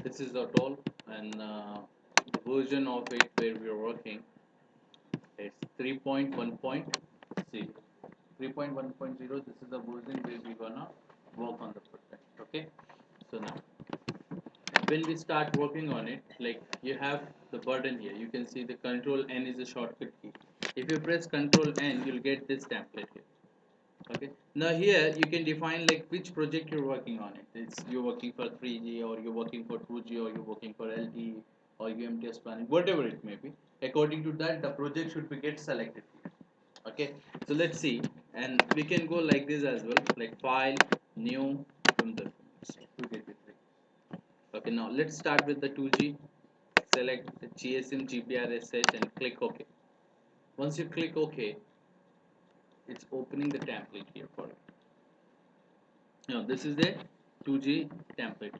This is Atoll, and the version of it where we are working is 3.1.0. 3.1.0. This is the version where we're gonna work on the project. Okay, so now when we start working on it, like you have the button here, you can see the Control N is a shortcut key. If you press Control N, you'll get this template here. Okay, now here you can define like which project you're working on it. It's you're working for 3G, or you're working for 2G, or you're working for LTE, or UMTS planning, whatever it may be. According to that, the project should be get selected here. Okay, so let's see, and we can go like this as well, like file, new, from the to get it. Okay, now let's start with the 2G. Select the GSM GPRSH and click OK. Once you click OK, it's opening the template here for it. Now this is the 2G template.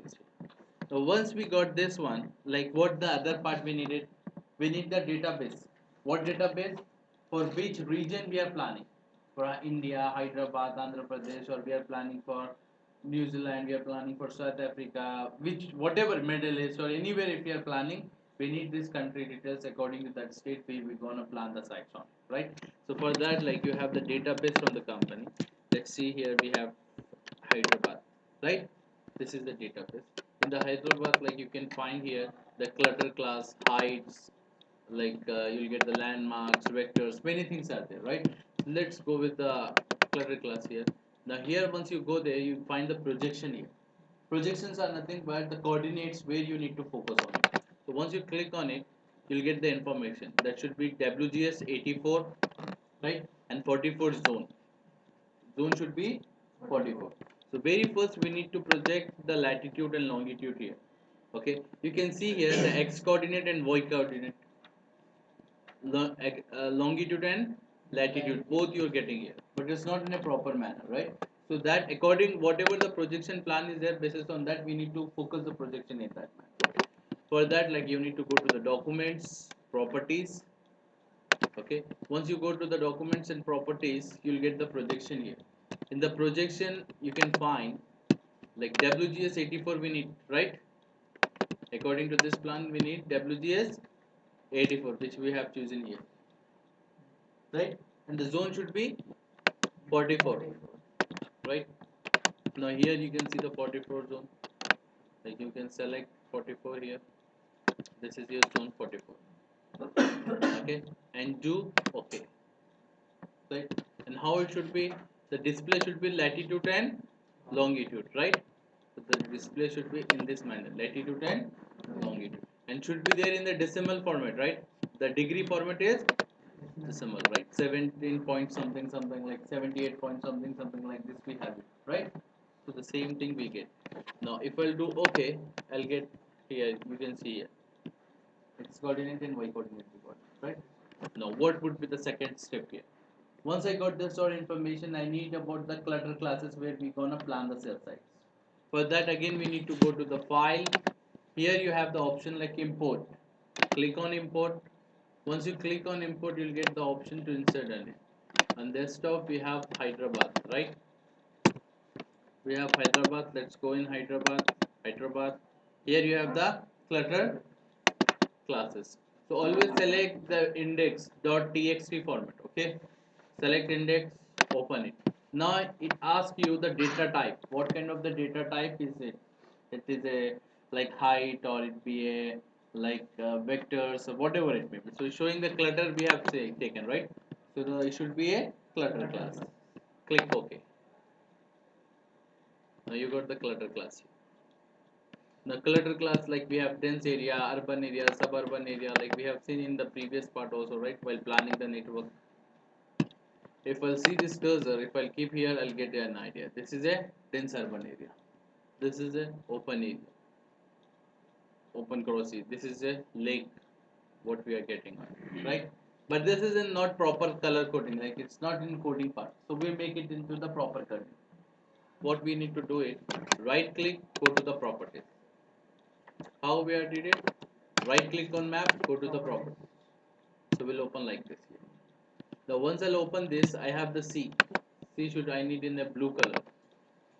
So once we got this one, like what the other part we needed? We need the database. What database? For which region we are planning? For India, Hyderabad, Andhra Pradesh, or we are planning for New Zealand, we are planning for South Africa, which whatever Middle East or anywhere if we are planning, we need this country details according to that state where we're gonna plan the sites on, right? So for that, like you have the database from the company. Let's see here we have Hyderabad, right? This is the database. In the Hyderabad, like you can find here the clutter class, heights, like you'll get the landmarks, vectors, many things are there, right? Let's go with the clutter class here. Now here, once you go there, you find the projection here. Projections are nothing but the coordinates where you need to focus on it. So once you click on it, you'll get the information. That should be WGS 84, right? And 44 zone. Zone should be 44. So very first we need to project the latitude and longitude here. Okay, you can see here the x coordinate and y coordinate, longitude and latitude, both you're getting here, but it's not in a proper manner, right? So that according whatever the projection plan is there, basis on that we need to focus the projection in that manner. For that, like you need to go to the documents, properties. Okay, once you go to the documents and properties, you'll get the projection here. In the projection you can find like WGS 84 we need, right? According to this plan we need WGS 84, which we have chosen here, right? And the zone should be 44, right? Now here you can see the 44 zone, like you can select 44 here. This is your zone 44. Okay, and do OK, right? And how it should be, the display should be latitude and longitude, right? So the display should be in this manner, latitude and longitude, and should be there in the decimal format, right? The degree format is decimal, right? 17 point something something, like 78 point something something, like this we have it, right? So the same thing we get. Now if I'll do OK, I'll get here, you can see here x coordinate and y coordinate we got, right? Now what would be the second step here? Once I got this all information, I need about the clutter classes where we gonna plan the cell sites. For that again we need to go to the file. Here you have the option like import. Click on import. Once you click on import, you'll get the option to insert in it. On desktop we have Hyderabad, right? We have Hyderabad. Let's go in Hyderabad. Here you have the clutter classes. So always select the index.txt format. Okay, select index, open it. Now it asks you the data type. What kind of the data type is it? It is a like height, or it be a like vectors, or whatever it may be. So showing the clutter we have taken, right? So it should be a clutter class. Click OK. Now you got the clutter class. The clutter class, like we have dense area, urban area, suburban area, like we have seen in the previous part also, right? While planning the network. If I'll see this cursor, if I'll keep here, I'll get an idea. This is a dense urban area. This is a open area, open cross area. This is a lake, what we are getting on, right? But this is in not proper color coding, like it's not in coding part. So we make it into the proper coding. What we need to do is right click, go to the properties. How we are did it? Right click on map, go to the properties. So we'll open like this here. Now once I'll open this, I have the C. C should I need in a blue color.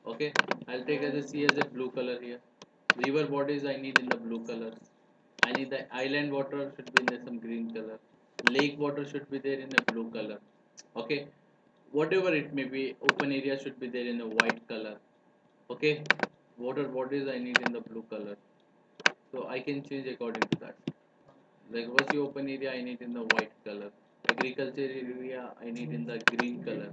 Okay, I'll take as a C as a blue color here. River bodies I need in the blue color. I need the island water should be in the some green color. Lake water should be there in a blue color. Okay, whatever it may be, open area should be there in a white color. Okay, water bodies I need in the blue color. So I can change according to that. Like what's the open area I need in the white color. Agriculture area I need in the green color.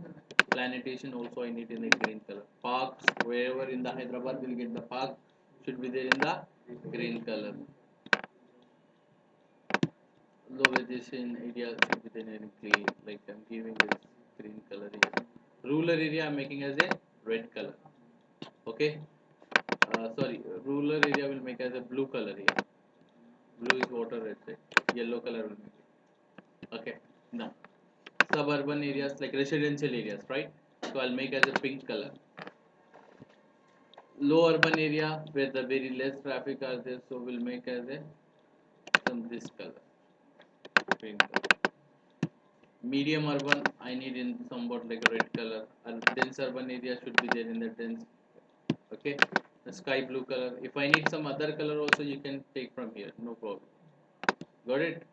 Planetation also I need in the green color. Parks wherever in the Hyderabad will get the park should be there in the green color. Low vegetation area should be there in green. Like I'm giving this green color here. Rural area I'm making as a red color. Okay. Sorry, rural area will make as a blue color here. Blue is water, red side. Yellow color will make it. Okay. Now, suburban areas like residential areas, right? So I'll make as a pink color. Low urban area where the very less traffic are there, so we'll make as a some this color, pink color. Medium urban, I need in somewhat like a red color. And dense urban area should be there in the dense. Okay, the sky blue color. If I need some other color also, you can take from here, no problem. Got it?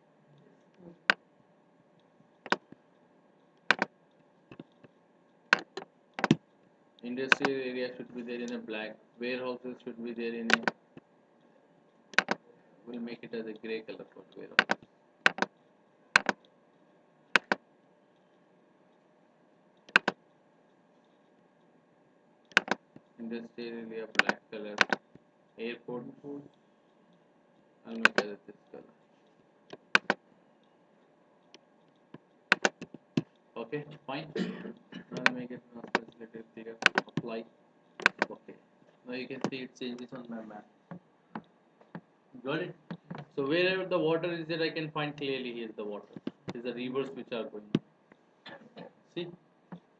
Industrial area should be there in a black. Warehouses should be there in a. We'll make it as a gray color for warehouse. Industrial area black color. Airport, I'll make as this color. Okay, fine. I'll make it little clear. Apply. Okay. Now you can see it changes on my map. Got it? So wherever the water is there, I can find clearly here the water. These are rivers which are going. See?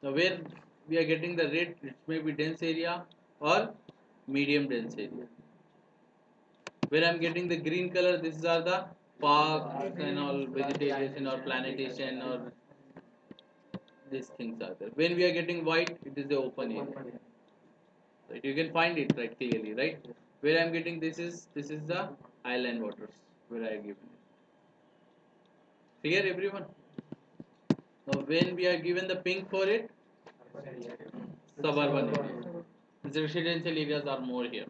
Now where we are getting the red, it may be dense area or medium dense area. Where I'm getting the green color, these are the parks and all vegetation or planetation or these things are there. When we are getting white, it is the open area. Right? You can find it right clearly, right? Where I'm getting this is the island waters where I given it. Clear everyone? Now when we are given the pink for it, suburban areas. The residential areas are more here.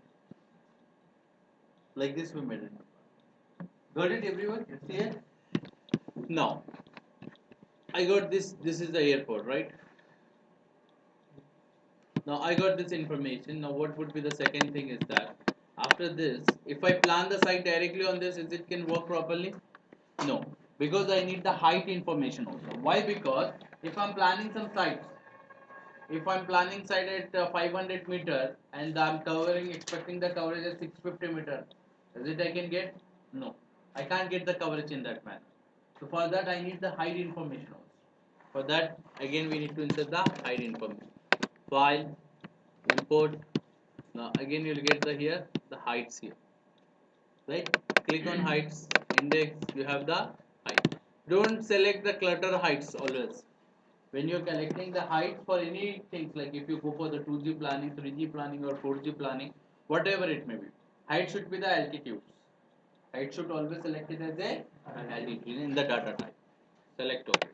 Like this we made it. Got it everyone? Clear? Now I got this is the airport, right? Now I got this information. Now what would be the second thing is that after this, if I plan the site directly on this, is it can work properly? No, because I need the height information also. Why? Because if I'm planning some sites, if I'm planning site at 500 meter and I'm covering expecting the coverage at 650 meter, is it I can get? No, I can't get the coverage in that manner. So for that I need the height information also. For that again we need to insert the height information. File, import. Now again you'll get the here the heights here. Right? Click on heights, index, you have the height. Don't select the clutter heights always. When you're collecting the height for any things, like if you go for the 2G planning, 3G planning or 4G planning, whatever it may be, height should be the altitudes. Height should always select it as a altitude in the data type. Select OK.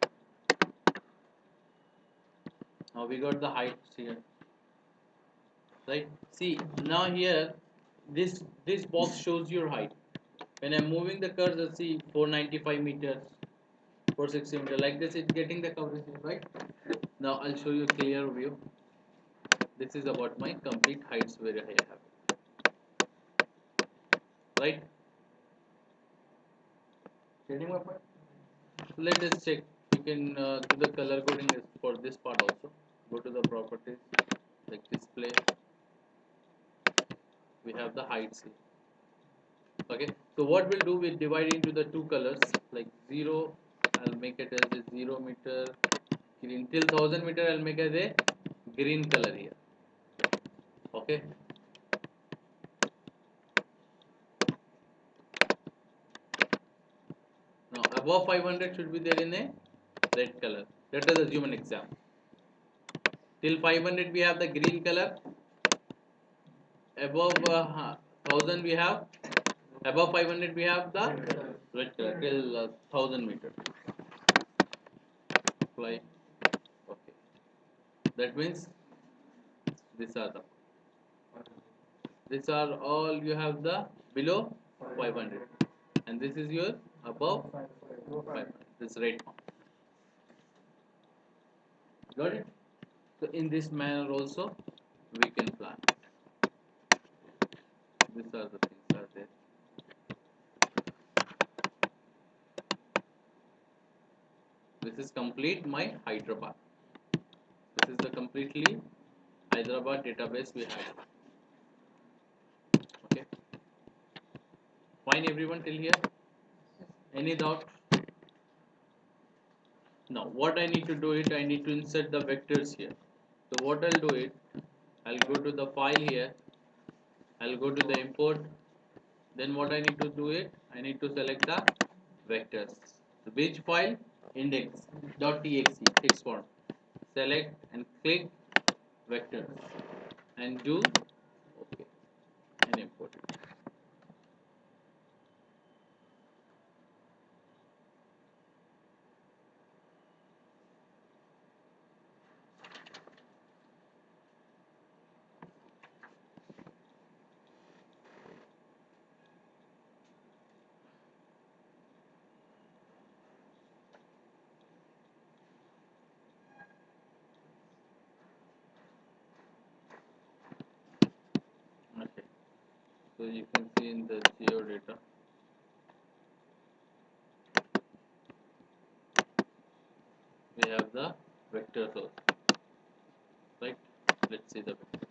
Now we got the heights here. Right? See, now here this box shows your height. When I'm moving the cursor, see 495 meters, 460 meters, like this, it's getting the coverage, right? Now I'll show you a clear view. This is about my complete heights where I have, right? Getting my point? Let us check. You can do the color coding for this part also. Go to the properties, like display. We have the heights here. Okay, so what we'll do, we'll divide into the two colors, like 0, I'll make it as a 0 meter green, till 1000 meter I'll make as a green color here. Okay, now above 500 should be there in a red color. Let us assume an example. Till 500 we have the green color, above 1000 we have, above 500 we have the vector till 1000 meter. Apply. Okay. That means these are the, these are all you have the below 500, and this is your above 500. This rate. Got it? So in this manner also we can plan. These are the things are there. This is complete my Hyderabad. This is the completely Hyderabad database we have. Okay. Fine, everyone till here. Any doubt? Now what I need to do it, I need to insert the vectors here. So what I'll do it, I'll go to the file here, I'll go to the import, then what I need to do it, I need to select the vectors. So which file? Index.txt text form. Select and click vectors and do OK and import it. Okay. So you can see in the geo data, we have the vectors also, right? Let's see the vectors.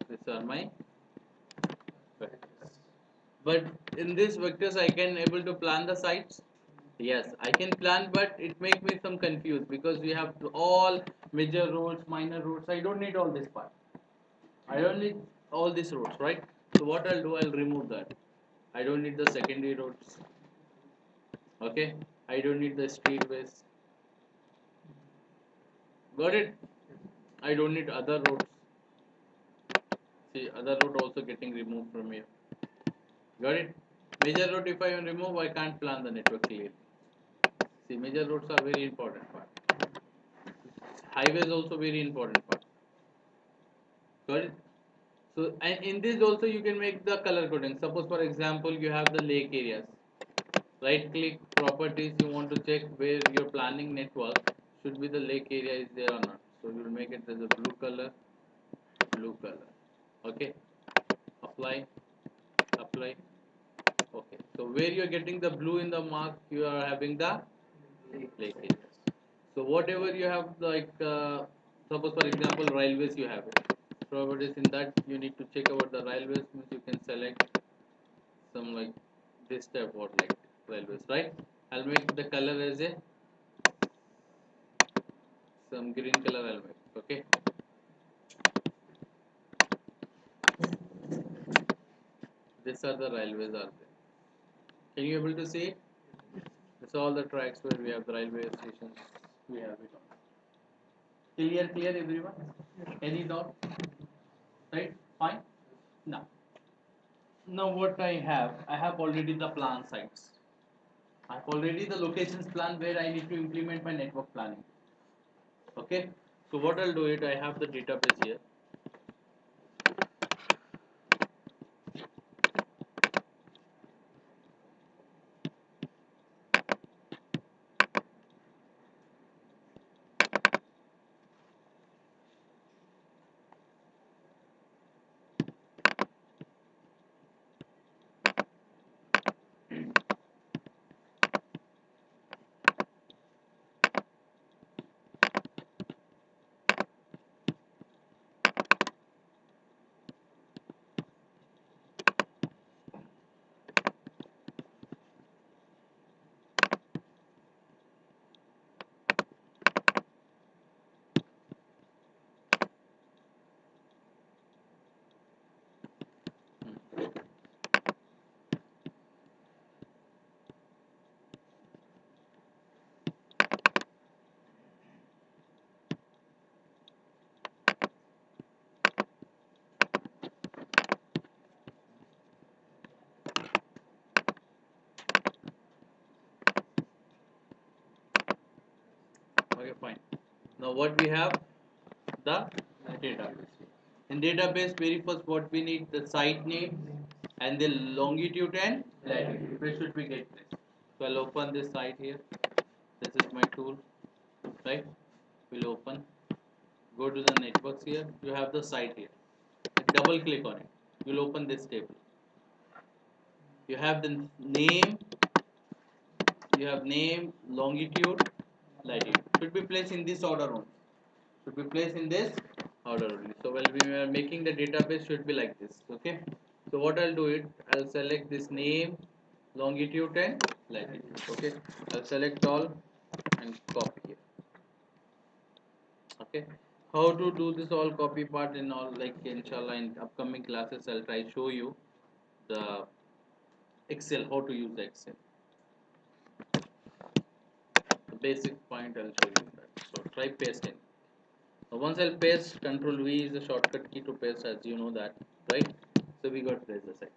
These are my vectors. But in these vectors I can able to plan the sites. Yes, I can plan, but it make me some confused because we have to all major roads, minor roads. I don't need all this part. I don't need all these roads, right? So what I'll do, I'll remove that. I don't need the secondary roads. Okay, I don't need the streetways. Got it? I don't need other roads. See, other road also getting removed from here. Got it? Major road if I remove, I can't plan the network clearly. See, major roads are very important part. Highways also very important part. Got it? So, and in this also you can make the color coding. Suppose for example you have the lake areas. Right click properties, you want to check where your planning network should be, the lake area is there or not. So you will make it as a blue color, blue color. Okay. Apply, apply. Okay. So where you are getting the blue in the mark, you are having the lake areas. So whatever you have, like suppose for example railways you have it. Properties in that you need to check about the railways, means you can select some like this type or like railways, right? I'll make the color as a some green color I'll make. Okay. These are the railways are there. Can you able to see it? It's all the tracks where we have the railway stations. We have it on. Clear, clear everyone? Any doubt? Right? Fine. Now, now what I have already the plan sites. I have already the locations plan where I need to implement my network planning. Okay. So what I'll do it, I have the database here. Fine. Now what we have? The database. In database, very first what we need, the site name and the longitude and latitude. Where should we get this? So I'll open this site here. This is my tool, right? We'll open. Go to the networks here. You have the site here. Double click on it. You'll open this table. You have the name. You have name, longitude, latitude. Should be placed in this order only. Should be placed in this order only. So when we are making the database, should be like this. Okay. So what I'll do it, I'll select this name, longitude and latitude. Okay. I'll select all and copy here. Okay. How to do this all copy part and all, like inshallah in upcoming classes I'll try show you the Excel, how to use the Excel. The basic point I'll show you that. So try pasting. Now once I'll paste, Control V is the shortcut key to paste, as you know that, right? So we got place the sites.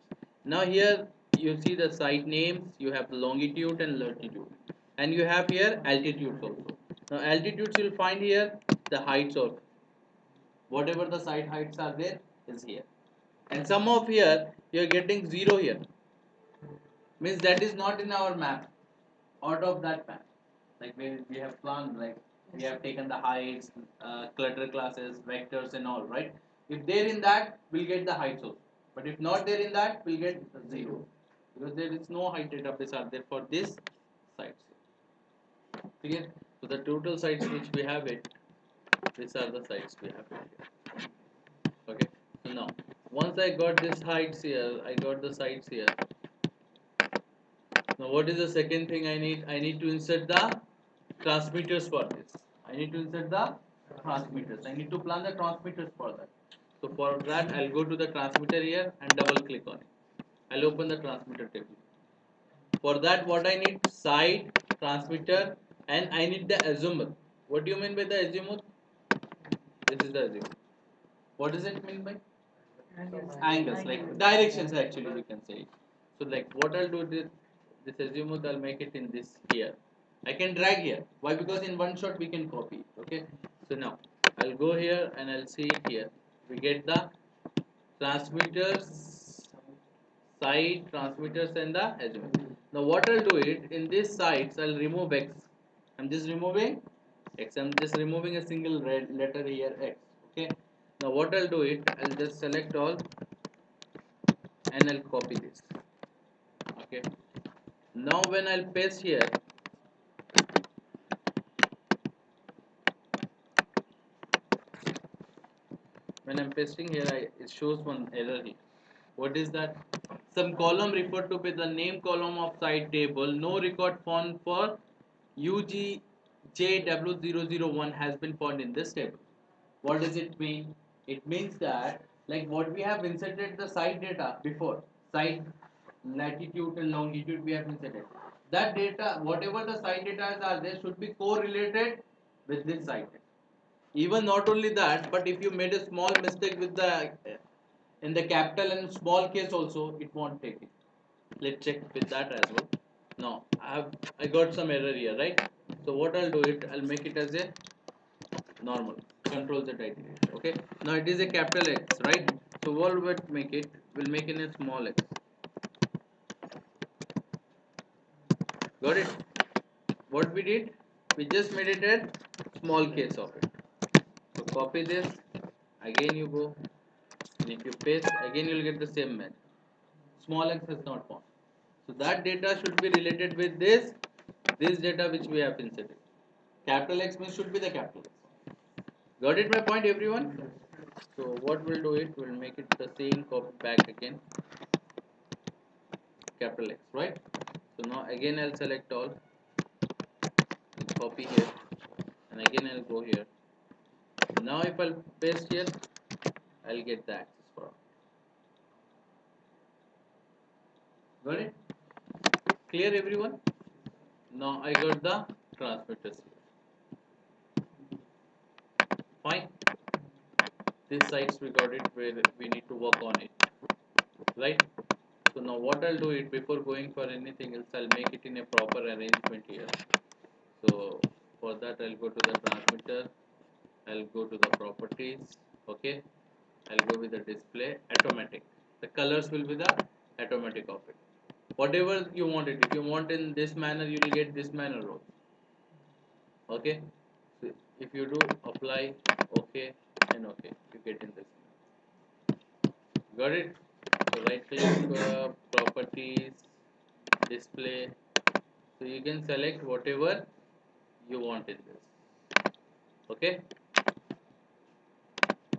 Now here you see the site names, you have the longitude and latitude, and you have here altitudes also. Now altitudes you'll find here the heights of whatever the site heights are there is here, and some of here you are getting 0 here, means that is not in our map, out of that map. Like we have planned, like we have taken the heights, clutter classes, vectors and all, right? If they're in that, we'll get the heights also. But if not there in that, we'll get 0. Because there is no height database are there for this sites. Clear? So the total sites which we have it, these are the sites we have it here. Okay. So now, once I got this heights here, I got the sites here. Now what is the second thing I need? I need to insert the transmitters for this. I need to insert the transmitters. I need to plan the transmitters for that. So for that, I'll go to the transmitter here and double click on it. I'll open the transmitter table. For that, what I need? Site, transmitter, and I need the azimuth. What do you mean by the azimuth? This is the azimuth. What does it mean by? Angles, like directions actually we can say. So like what I'll do this azimuth I'll make it in this here. I can drag here. Why? Because in one shot we can copy it. Okay. So now I'll go here and I'll see it here. We get the transmitters, site, transmitters and the azimuth. Now what I'll do it in this sites I'll remove X. I'm just removing X. I'm just removing a single red letter here X. Okay. Now what I'll do it, I'll just select all and I'll copy this. Okay. Now when I'll paste here, when I'm pasting here, it shows one error here. What is that? Some column referred to be the name column of site table. No record found for UGJW001 has been found in this table. What does it mean? It means that like what we have inserted the site data before, site latitude and longitude we have inserted. That data, whatever the site data are there, should be correlated with this site data. Even not only that, but if you made a small mistake with the in the capital and small case also, it won't take it. Let's check with that as well. Now I got some error here, right? So what I'll do it, I'll make it as a normal. Control Z I did it. Okay. Now it is a capital X, right? So what will make it? We'll make it a small x. Got it? What we did? We just made it a small case of it. So copy this. Again you go. And if you paste, again you'll get the same message. Small x is not found. So that data should be related with this data which we have inserted. Capital X means should be the capital X. Got it my point everyone? So what we'll do it, we'll make it the same copy back again. Capital X, right? So now again I'll select all, I'll copy here, and again I'll go here. Now if I'll paste here, I'll get the access for it. Got it? Clear everyone? Now I got the transmitters here. Fine. These sites we got it where we need to work on it. Right? So now what I'll do it before going for anything else, I'll make it in a proper arrangement here. So for for that I'll go to the transmitter, I'll go to the properties, okay, I'll go with the display automatic. The colors will be the automatic of it. Whatever you want it. If you want in this manner, you will get this manner also. Okay. So if you do apply, okay, and okay, you get in this. Got it? So right click properties, display. So you can select whatever you want in this. Okay.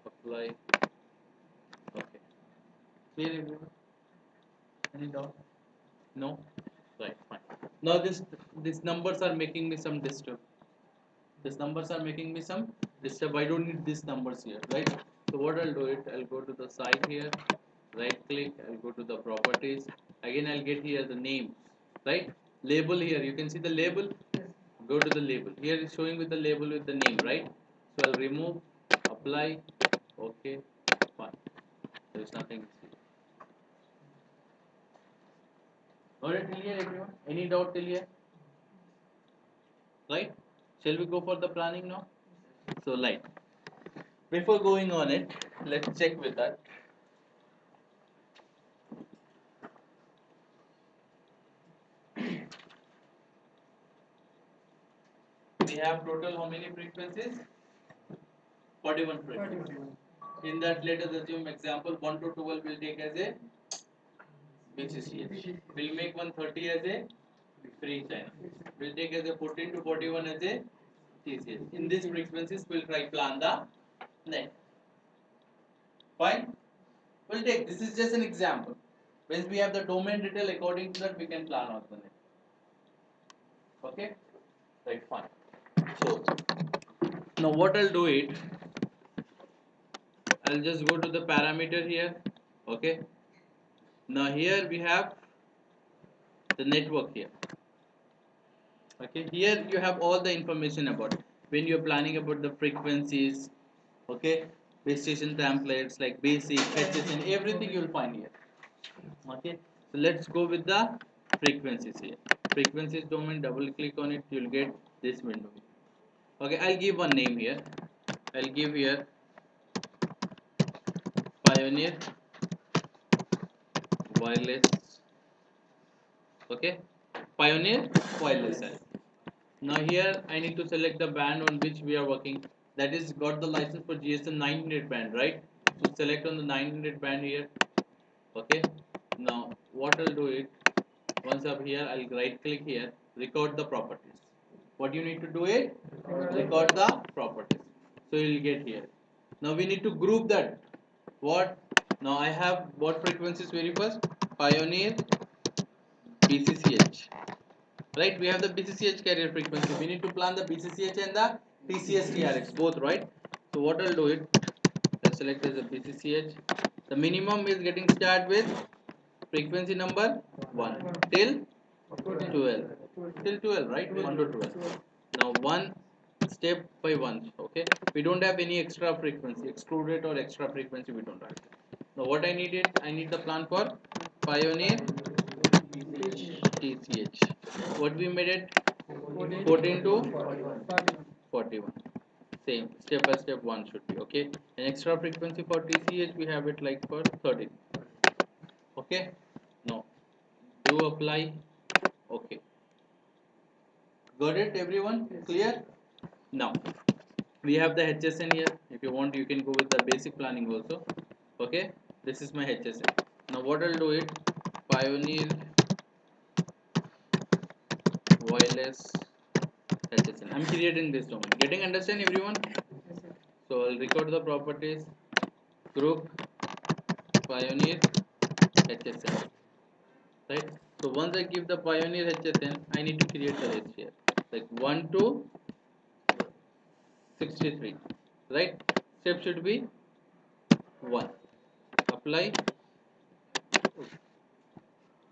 Apply. Okay. Clear everyone? Any doubt? No? Right, fine. Now these numbers are making me some disturb. These numbers are making me some disturb. I don't need these numbers here, right? So what I'll do it, I'll go to the side here, right click, I'll go to the properties. Again I'll get here the names, right? Label here, you can see the label. Go to the label. Here is showing with the label with the name, right? So I'll remove, apply, okay, fine. There is nothing. Alright, till here everyone? Any doubt till here? Right? Shall we go for the planning now? So like, before going on it, let's check with that. We have total how many frequencies? 41 frequencies. In that, let us assume example 1 to 12 will take as a BCCH. We'll make 130 as a free channel. We'll take as a 14 to 41 as a TCH. In these frequencies, we'll try plan the net. Fine? We'll take, this is just an example. Once we have the domain detail, according to that, we can plan out the net. Okay? Right, fine. So, now what I'll do it, I'll just go to the parameter here. Okay? Now here we have the network here. Okay, here you have all the information about when you're planning about the frequencies, okay, base station templates like basic, HSN, everything you'll find here. Okay, so let's go with the frequencies here. Frequencies domain, double click on it, you'll get this window. Okay, I'll give one name here. I'll give here Pioneer Wireless. Okay, Pioneer Wireless. Now here I need to select the band on which we are working. That is got the license for GSM 900 band, right? So select on the 900 band here. Okay. Now what I'll do it, once up here I'll right click here, record the properties. What you need to do it? Record the properties. So you'll get here. Now we need to group that. What? Now I have what frequencies very first? Pioneer, BCCH. Right, we have the BCCH carrier frequency. We need to plan the BCCH and the TCS TRX both, right? So what I'll do it, let's select as a BCCH. The minimum is getting start with frequency number 1 till 12. Till 12, right? 1 to 12. Now one step by one, okay? We don't have any extra frequency, excluded or extra frequency we don't have. Now what I need it, I need the plan for Pioneer TCH. What we made it? 14 to 41. Same step by step one should be okay. An extra frequency for TCH we have it like for 13. Okay. No. Do apply. Okay. Got it, everyone? Clear? Now we have the HSN here. If you want, you can go with the basic planning also. Okay. This is my HSN. Now what I'll do it? Pioneer Wireless HSN. I'm creating this domain. Getting understand, everyone? So I'll record the properties. Group Pioneer HSN. Right? So once I give the Pioneer HSN, I need to create the list here. Like 1 to 63. Right? Step should be 1. Apply.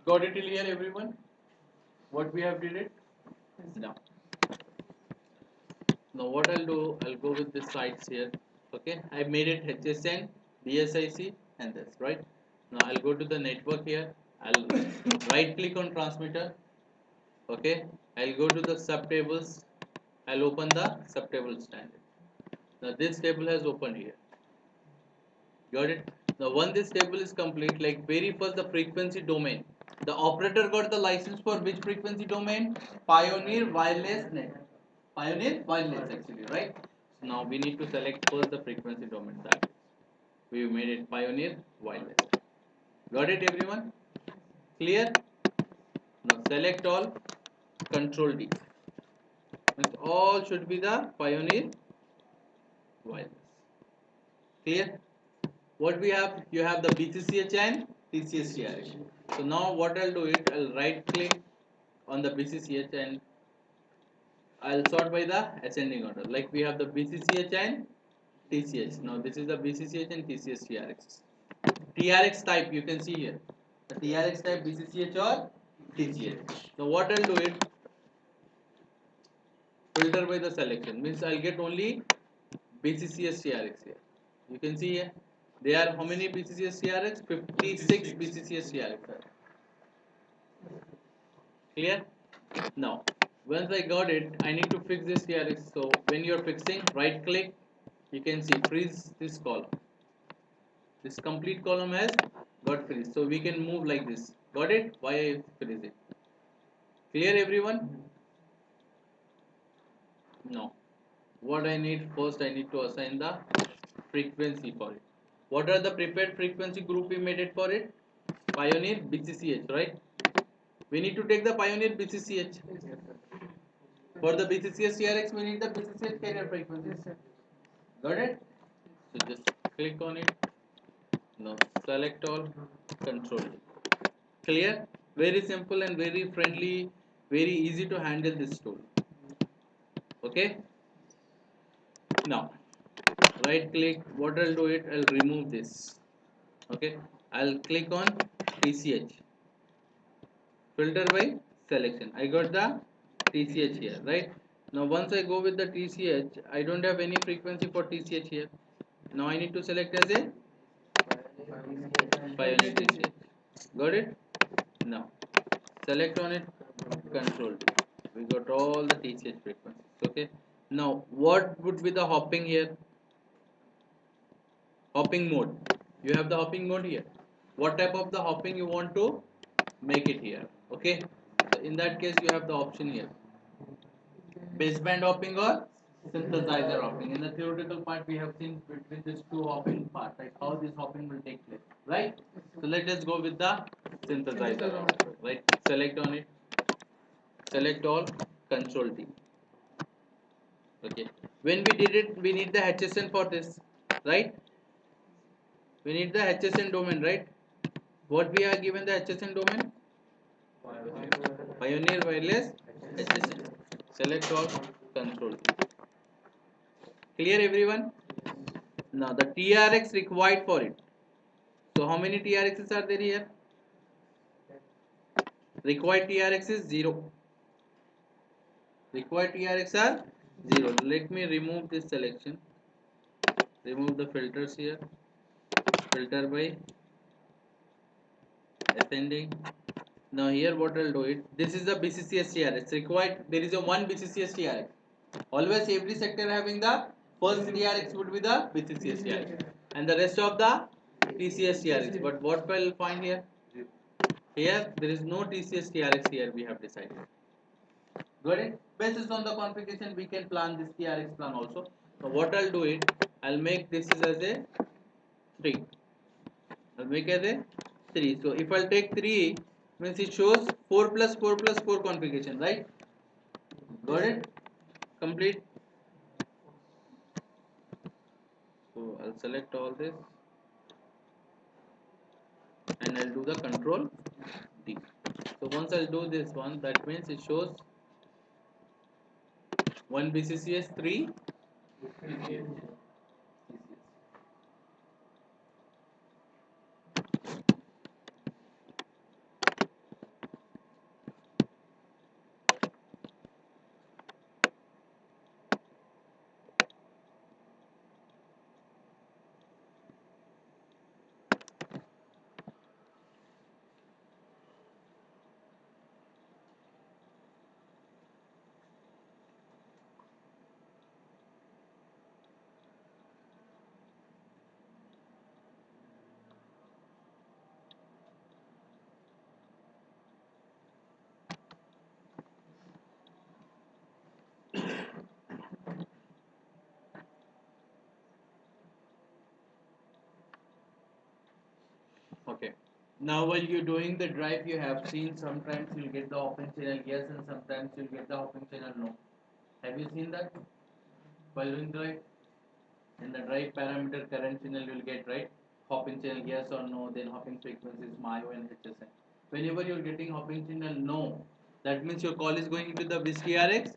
Got it till here, everyone? What we have did it? Now. Now what I'll do, I'll go with the sites here. Okay, I made it HSN, DSIC, and this, right? Now I'll go to the network here. I'll right click on transmitter. Okay, I'll go to the subtables. I'll open the subtable standard. Now this table has opened here. Got it? Now once this table is complete, like very first the frequency domain. The operator got the license for which frequency domain? Pioneer wireless network. Pioneer wireless actually, right? So now we need to select first the frequency domain, that is. We made it Pioneer wireless. Got it everyone? Clear? Now select all, Control D. Means all should be the Pioneer wireless. Clear? What we have? You have the BCCH and TCS TRX. So now what I'll do it, I'll right click on the BCCH and I'll sort by the ascending order. Like we have the BCCH and TCH. Now this is the BCCH and TCS TRX. TRX type you can see here. The TRX type BCCH or TCH. Now what I'll do it, filter by the selection. Means I'll get only BCCS TRX here. You can see here. There are how many BCCS TRX? 56 BCCS TRX. Clear? Now, once I got it, I need to fix this TRX. So when you're fixing, right click, you can see freeze this column. This complete column has got freeze. So we can move like this. Got it? Why I freeze it? Clear everyone? No. What I need first, I need to assign the frequency for it. What are the prepared frequency group we made it for it? Pioneer BCCH, right? We need to take the Pioneer BCCH. For the BCCH TRX, we need the BCCH carrier frequencies. Got it? So just click on it. Now select all, Control D. Clear? Very simple and very friendly, very easy to handle this tool. Okay? Now, right click, what I'll do it, I'll remove this. Okay? I'll click on TCH. Filter by selection. I got the TCH here, right? Now once I go with the TCH, I don't have any frequency for TCH here. Now I need to select as a Pioneer TCH. Got it? Now select on it, Control D. We got all the TCH frequencies. Okay. Now what would be the hopping here? Hopping mode. You have the hopping mode here. What type of the hopping you want to make it here? Okay. So in that case, you have the option here: baseband hopping or synthesizer hopping. In the theoretical part, we have seen between these two hopping parts, like how this hopping will take place, right? So let us go with the synthesizer hopping, right? Select on it, select all, Control D. Okay. When we did it, we need the HSN for this, right? We need the HSN domain, right? What we are given the HSN domain? Pioneer Wireless HSN. Select all, Control D. Clear everyone? Now the TRX required for it. So how many TRXs are there here? Required TRX is 0. Required TRX are 0. Let me remove this selection. Remove the filters here. Filter by ascending. Now here what I'll do it. This is the BCCS TRX. Required. There is a one BCCS TRX. Always every sector having the first TRX would be the BCCS TRX. And the rest of the TCS TRX. But what we'll find here? Here there is no TCS TRX here we have decided. Got it? Based on the configuration we can plan this TRX plan also. So what I'll do it, I'll make this as a 3. I'll make as a 3. So if I'll take 3 means it shows 4 plus 4 plus 4 configuration, right? Got it? Complete. So I'll select all this and I'll do the Control D. So once I'll do this one, that means it shows 1 BCCS 3 TCS. Now while you're doing the drive, you have seen sometimes you'll get the hopping channel yes and sometimes you'll get the hopping channel no. Have you seen that while doing drive? In the drive parameter current channel you'll get right hopping channel yes or no, then hopping frequencies MIO and HSN. Whenever you're getting hopping channel no, that means your call is going into the BCRX,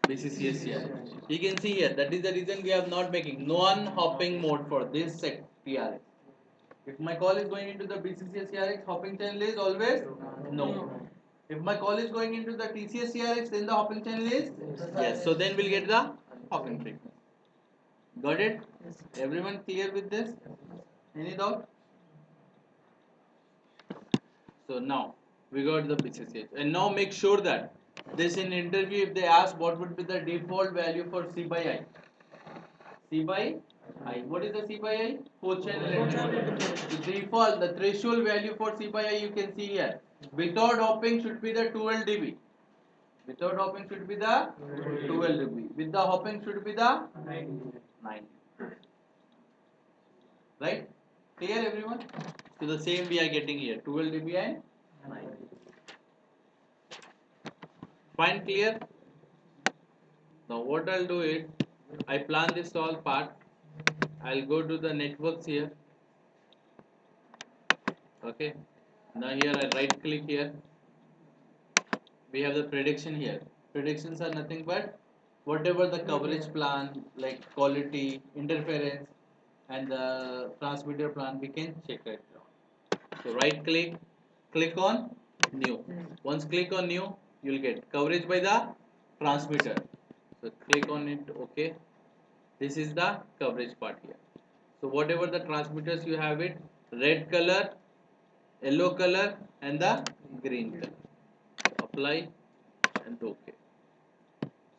BCCS. You can see here that is the reason we are not making non-hopping mode for this TRX. If my call is going into the BCCS TRX, hopping channel is always no. If my call is going into the TCS TRX, then the hopping channel is yes. So then we'll get the hopping frequency. Got it? Everyone clear with this? Any doubt? So now we got the BCCH. And now make sure that this in interview if they ask what would be the default value for C by I. C by I. What is the C by I? 4 channel interval. The default, the threshold value for C by I you can see here. Without hopping should be the 12 dB. Without hopping should be the 12 dB. With the hopping should be the 9. Right? Clear everyone? So the same we are getting here 12 dB and 9. Fine, clear? Now what I'll do is I plan this all part. I'll go to the networks here. Okay. Now here I right click here. We have the prediction here. Predictions are nothing but whatever the coverage plan like quality, interference and the transmitter plan we can check it. So right click, click on new. Once click on new, you'll get coverage by the transmitter. So click on it, okay. This is the coverage part here. So whatever the transmitters you have it, red color, yellow color and the green color. Apply and okay.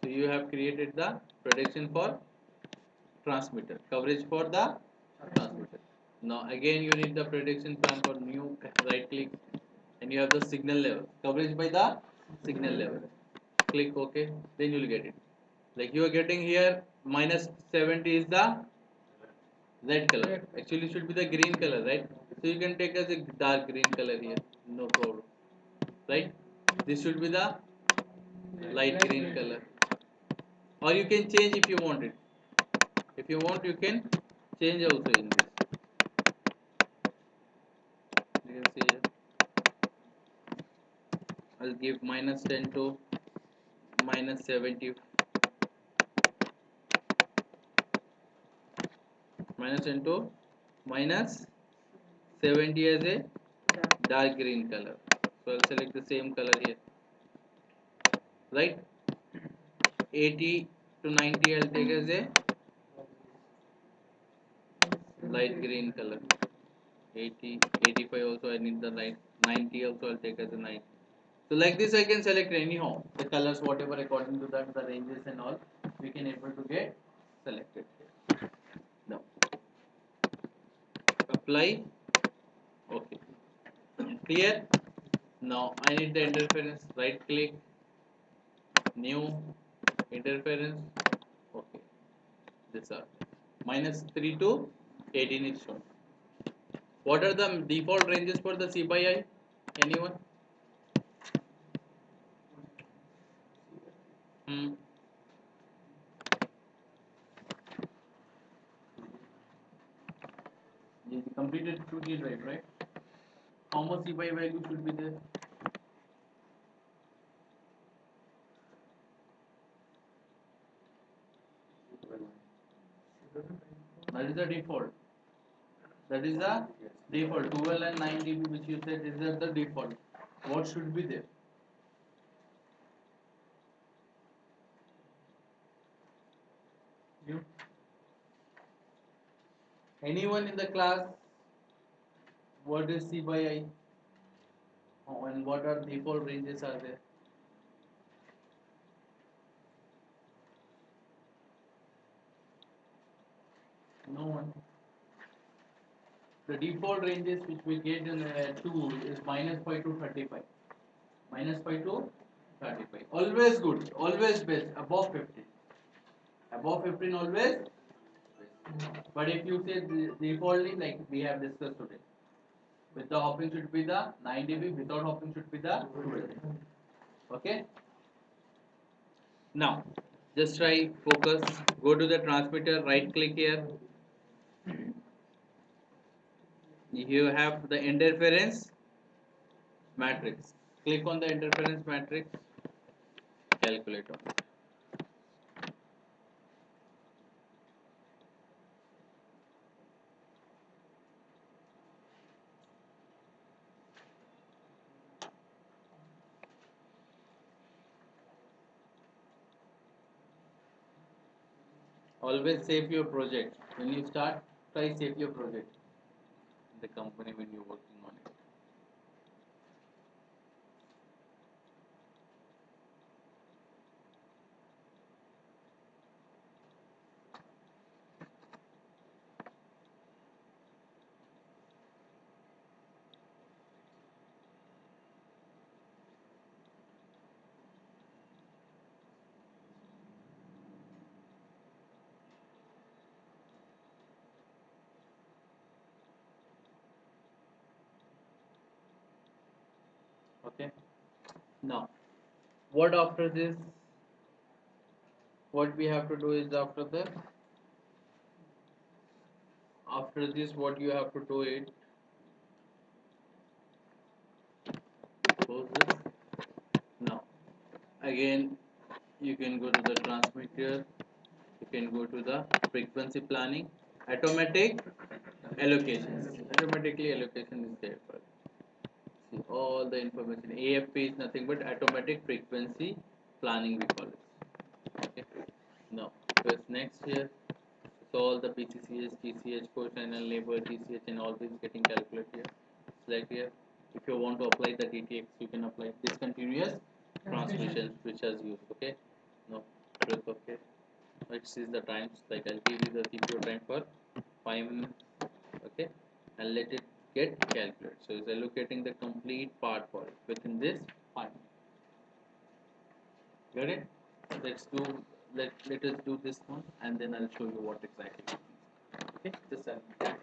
So you have created the prediction for transmitter, coverage for the transmitter. Now again you need the prediction plan for new, right click and you have the signal level, coverage by the signal level. Click OK, then you will get it. Like you are getting here minus 70 is the red color. Actually it should be the green color, right? So you can take as a dark green color here, no problem. Right? This should be the light green color. Or you can change if you want it. If you want you can change also in this. You can see here. I'll give minus 10 to minus 70, minus 10 to minus 70 as a dark green color. So I'll select the same color here, right? 80 to 90 I'll take as a light green color. 80, 85 also I need the light. 90 also I'll take as a 90. So like this I can select anyhow the colors whatever according to that the ranges and all we can able to get selected. Now apply. Okay. Clear? Now I need the interference. Right click, new interference. Okay. These are minus 3 to 18 is shown. What are the default ranges for the C by I? Anyone? Hmm. You completed 2G drive, right? How much C by I value should be there? That is the default. That is the default. 12 and 9 dB which you said is that the default. What should be there? You? Anyone in the class? What is C by I? Oh, and what are default ranges are there? No one. The default ranges which we get in a tool is minus 5 to 35. Minus 5 to 35. Always good. Always best. Above 15. Above 15 always. But if you say defaultly like we have discussed today. With the hopping should be the 9 dB, without hopping should be the 2 dB. Okay. Now, just try focus. Go to the transmitter. Right click here. You have the interference matrix. Click on the interference matrix. Calculate on it. Always save your project. When you start, try save your project. The company when you're working on it. Okay. Now, what after this? What we have to do is after this what you have to do it. Close this. Now, again, you can go to the transmitter. You can go to the frequency planning. Automatic allocations. Automatically allocation is there for see all the information. AFP is nothing but automatic frequency planning we call it. Okay. Now press next here. So all the PCCH, TCH, core channel, labor, TCH and all this getting calculated here. Select here. If you want to apply the DTX, you can apply discontinuous transmissions which has used. Okay. Now press OK. Let's see the times. Like I'll give you the CPU time for 5 minutes. Okay, and let it get calculated. So it's allocating the complete part for it within this 5 minutes. Got it? Let us do this one and then I'll show you what exactly it means. Okay, just a minute.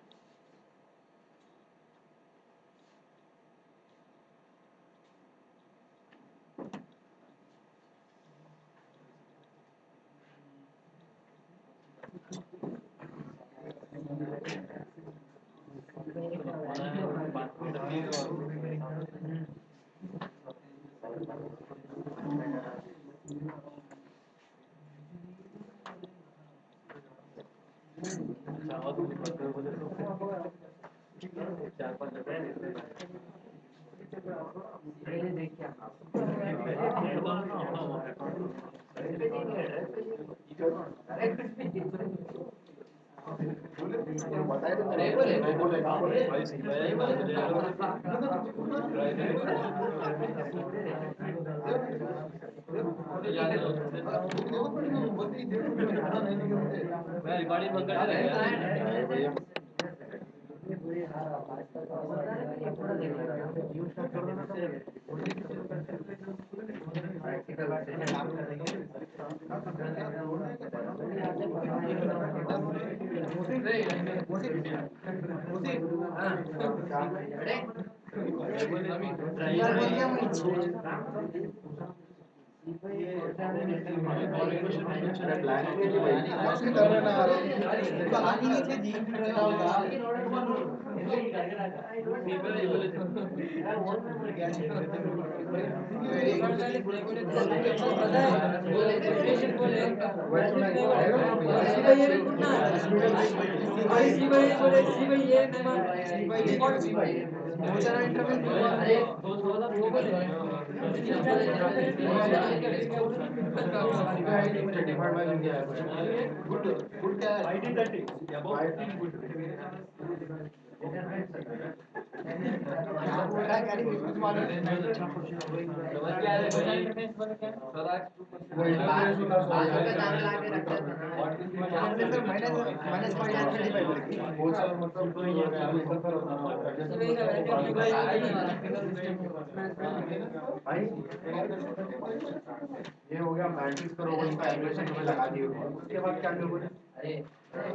ये हो गया matrix करो वही calculation में लगा दिए उसके बाद क्या करोगे अरे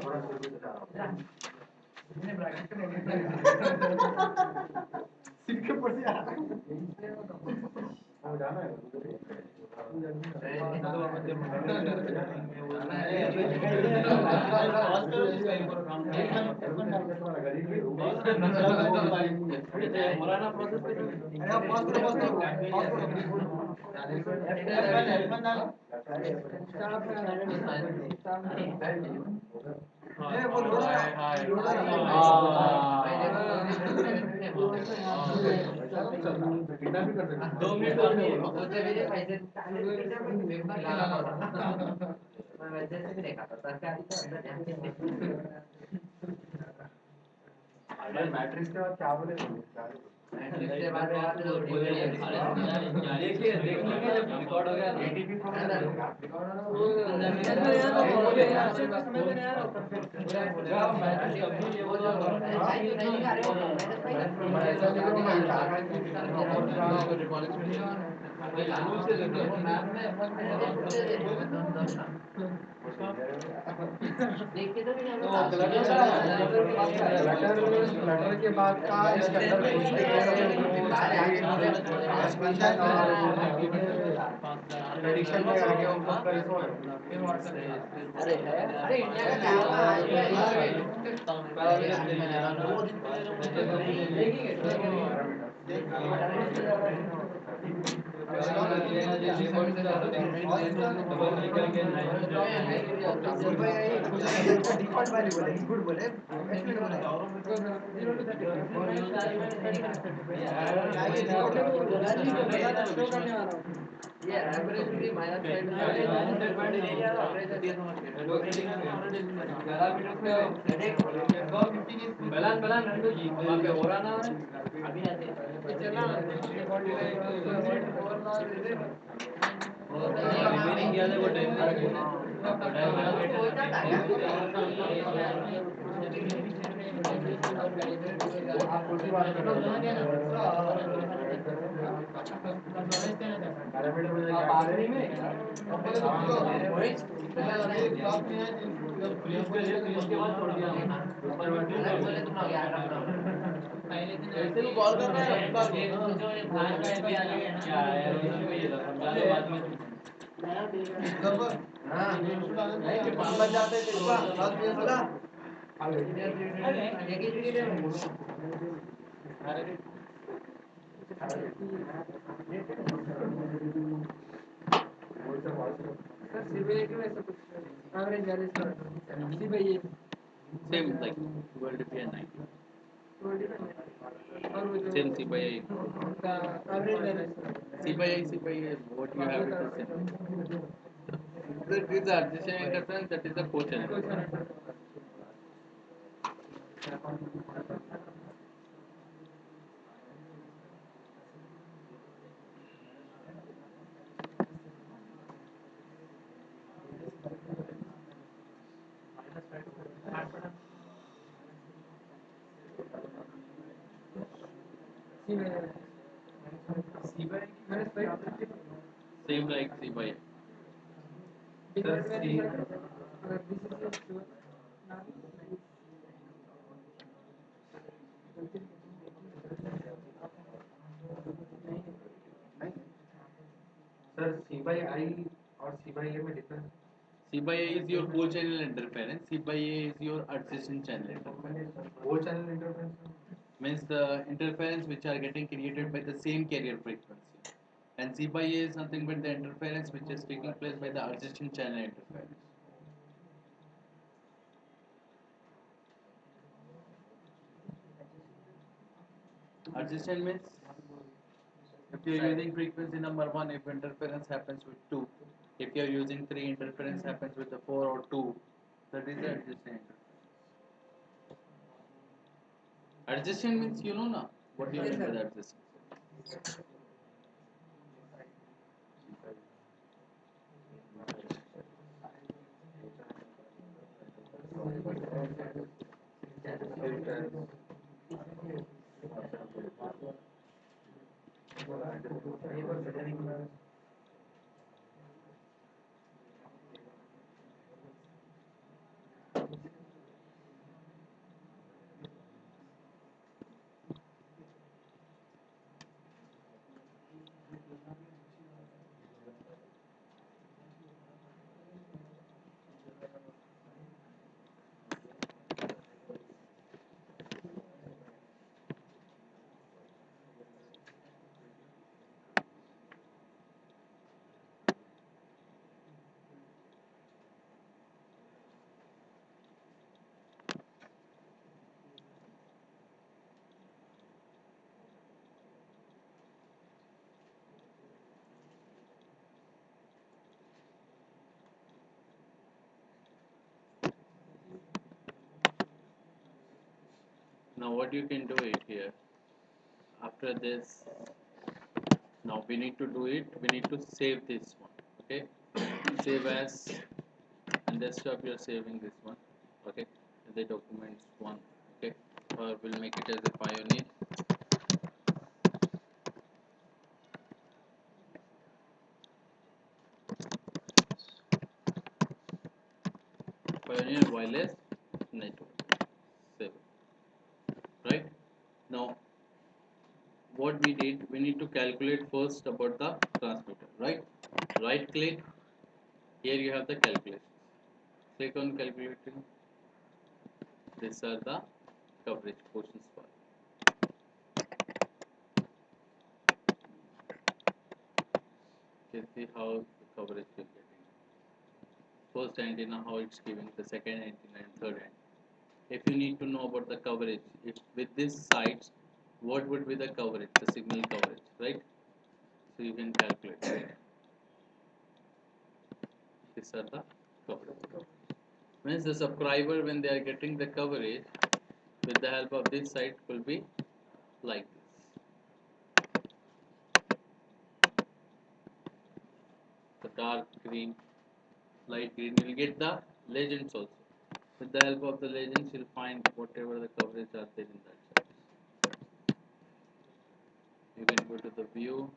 थोड़ा मैट्रिक्स के बाद क्या बोले? देखिए देखेंगे जब रिकॉर्ड हो गया एटीपी फ्लटर के बाद का इसके अंदर पूछते हैं एक्सपेंशन और प्रेडिक्शन में आगे वो कंपैरिजन अरे अरे इंडिया का क्या डिफॉल्ट वैल्यू बोले गुड बोले एस्टिमेट बोले ये एवरेज भी माइनस साइड में बलान बलान वहाँ पे हो रहा ना अभी चला रिमेनिंग क्या है वो टाइम आप कुछ भी बात कर रहे ऐसे को कॉल करना है एक बार क्या है ये समझा दो बाद में नहीं फिर पाँच बज जाते हैं तेरे को साथ में बोला same like world if 9 same C by I C by I what you have it is same that is the adjacent interference that is the co-channel same like C by I sir C by I और C by A में difference C by A is your co-channel interference. C by A is your adjacent channel interference. वो channel interference Means the interference which are getting created by the same carrier frequency. And C by A is nothing but the interference which is taking place by the adjacent channel interference. Adjacent means if you are using frequency number 1, if interference happens with 2, if you are using 3, interference happens with the 4 or 2, that is the adjacent interference. Adjacent means you know na what do you mean by the adjacent? Now what you can do it here, after this, now we need to do it, we need to save this one, okay, save as, and desktop you're saving this one, okay, the documents one, okay, or we'll make it as a pioneer. Pioneer wireless network, save, right? Now what we did, we need to calculate first about the transmitter, right? Right click, here you have the calculation, click on calculating, these are the coverage portions for, you can see how the coverage will get in. First antenna how it's giving, the second antenna and third antenna. If you need to know about the coverage, if with this sites, what would be the coverage, the signal coverage, right? So you can calculate it. These are the coverage. Means the subscriber when they are getting the coverage with the help of this site will be like this. The dark green, light green, you will get the legends also. With the help of the legends, you'll find whatever the coverage are there in that site. You can go to the view,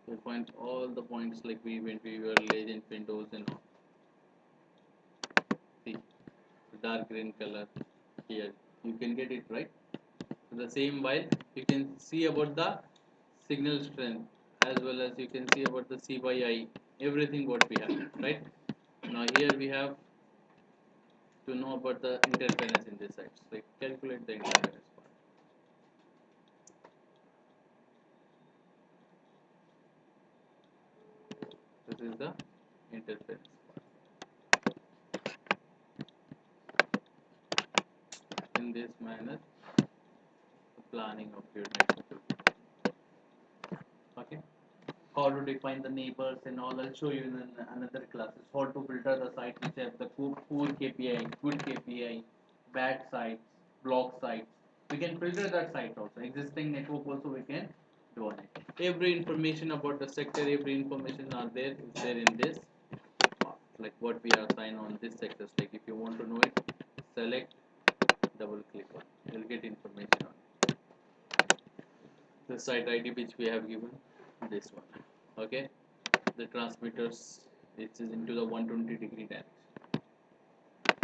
you'll find all the points like event viewer, legend, windows and all. See, the dark green color here, you can get it right. So the same while you can see about the signal strength as well as you can see about the C by I, everything what we have, right? Now here we have to know about the interference in this side. So calculate the interference part. This is the interference part. In this manner, the planning of your network. Okay. How to define the neighbors and all, I'll show you in another classes. How to filter the sites which have the poor KPI, good KPI, bad sites, block sites. We can filter that site also. Existing network also we can do on it. Every information about the sector, every information are there is there in this part. Like what we are assigned on this sectors. Like if you want to know it, select, double click on. You'll get information on it. The site ID which we have given, this one. Okay, the transmitters, it is into the 120-degree direction.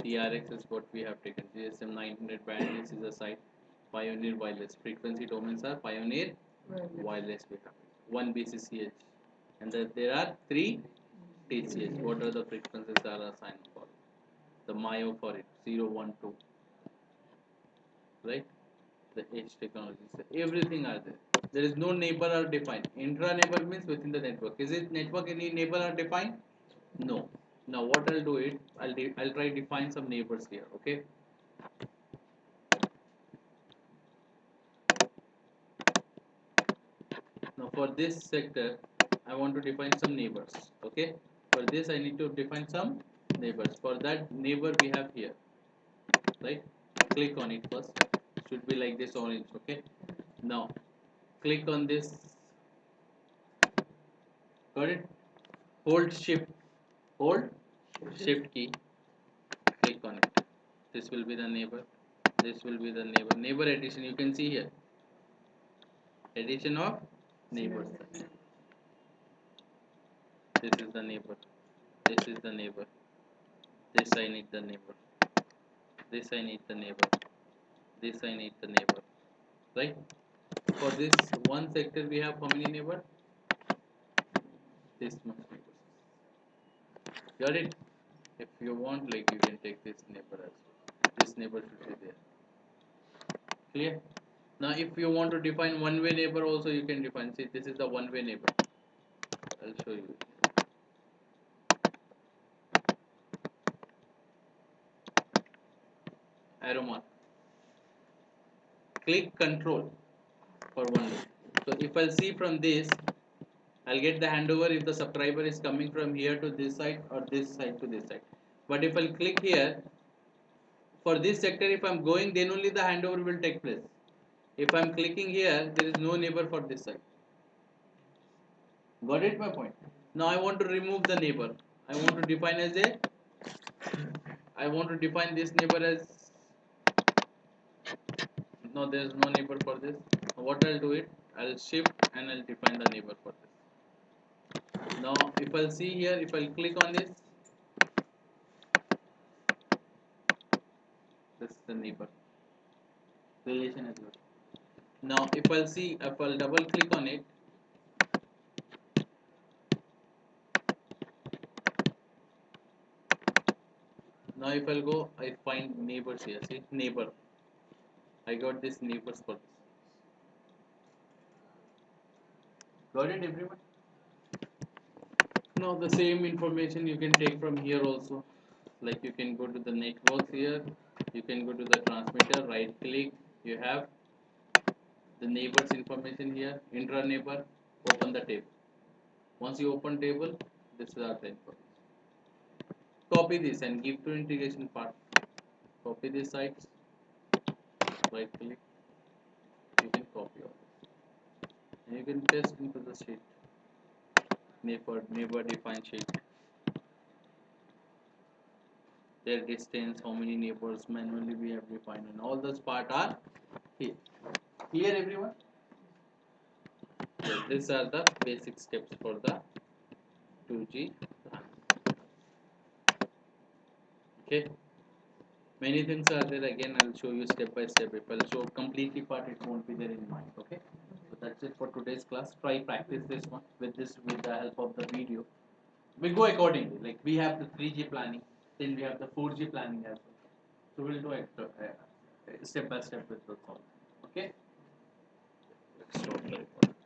TRX is what we have taken. GSM 900 band, this is a site. Pioneer wireless, frequency domains are Pioneer wireless we have. 1 BCCH, and there are 3 TCH. What are the frequencies are assigned for? The MIO for it, 0, 1, 2, right? The H technologies, everything are there. There is no neighbor are defined. Intra neighbor means within the network. Is it network any neighbor are defined? No. Now what I'll do it, I'll try to define some neighbors here. Okay. Now for this sector, I want to define some neighbors. Okay. For this I need to define some neighbors. For that neighbor we have here, right? Click on it first. Should be like this orange. Okay. Now click on this. Got it? Hold shift. Hold shift key. Click on it. This will be the neighbor. This will be the neighbor. Neighbor addition. You can see here. Addition of neighbors. This is the neighbor. This is the neighbor. This I need the neighbor. This I need the neighbor. This I need the neighbor. Right? For this one sector we have how many neighbor? This much neighbors. Got it? If you want, like you can take this neighbor as well. This neighbor should be there. Clear? Now if you want to define one-way neighbor also you can define. See, this is the one-way neighbor. I'll show you. Arrow mark. Click control for one way. So if I'll see from this, I'll get the handover if the subscriber is coming from here to this side or this side to this side. But if I'll click here, for this sector, if I'm going, then only the handover will take place. If I'm clicking here, there is no neighbor for this side. Got it my point? Now I want to remove the neighbor. I want to define as a I want to define this neighbor as no, there is no neighbor for this. What I'll do it, I'll shift and I'll define the neighbor for this. Now if I'll see here, if I'll click on this is the neighbor relation as well. Now if I'll see, if I'll double click on it, now if I'll go, I find neighbors here. See neighbor. I got this neighbors for this. Got it everyone? Now the same information you can take from here also. Like you can go to the networks here, you can go to the transmitter, right click, you have the neighbors information here, intra neighbor, open the table. Once you open table, this is our information. Copy this and give to integration part. Copy these sites, right click, you can copy all this. And you can paste into the sheet. Neighbor define sheet. Their distance, how many neighbors manually we have defined, and all those part are here. Clear everyone? So these are the basic steps for the 2G plan. Okay. Many things are there. Again, I'll show you step by step. If I'll show completely part, it won't be there in mind. Okay. So that's it for today's class. Try practice this one with the help of the video. We go accordingly. Like we have the 3G planning, then we have the 4G planning as well. So we'll do it step by step with those all. Okay. Let's stop the recording.